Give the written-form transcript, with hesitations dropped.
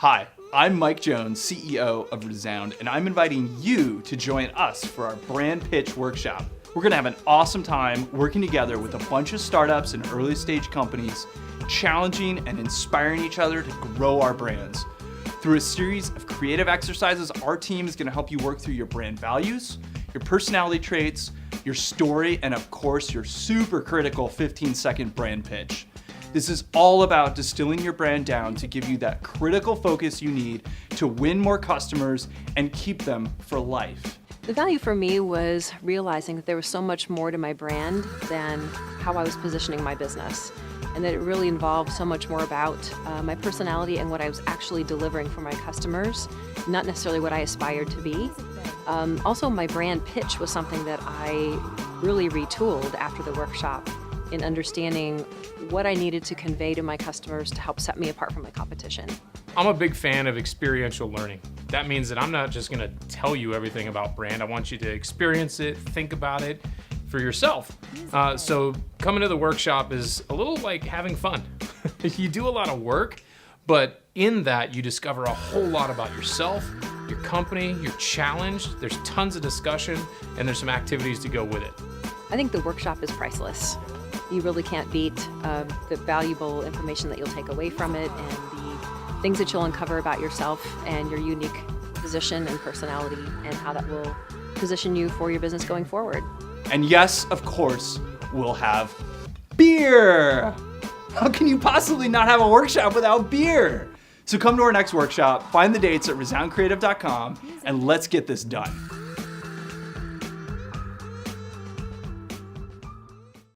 Hi, I'm Mike Jones, CEO of Resound, and I'm inviting you to join us for our brand pitch workshop. We're gonna have an awesome time working together with a bunch of startups and early stage companies, challenging and inspiring each other to grow our brands. Through a series of creative exercises, our team is gonna help you work through your brand values, your personality traits, your story, and of course, your super critical 15-second brand pitch. This is all about distilling your brand down to give you that critical focus you need to win more customers and keep them for life. The value for me was realizing that there was so much more to my brand than how I was positioning my business, and that it really involved so much more about my personality and what I was actually delivering for my customers, not necessarily what I aspired to be. Also, my brand pitch was something that I really retooled after the workshop in understanding what I needed to convey to my customers to help set me apart from my competition. I'm a big fan of experiential learning. That means that I'm not just gonna tell you everything about brand. I want you to experience it, think about it for yourself. So coming to the workshop is a little like having fun. You do a lot of work, but in that you discover a whole lot about yourself, your company, you're challenged, there's tons of discussion, and there's some activities to go with it. I think the workshop is priceless. You really can't beat the valuable information that you'll take away from it and the things that you'll uncover about yourself and your unique position and personality and how that will position you for your business going forward. And yes, of course, we'll have beer. How can you possibly not have a workshop without beer? So come to our next workshop, find the dates at resoundcreative.com, and let's get this done.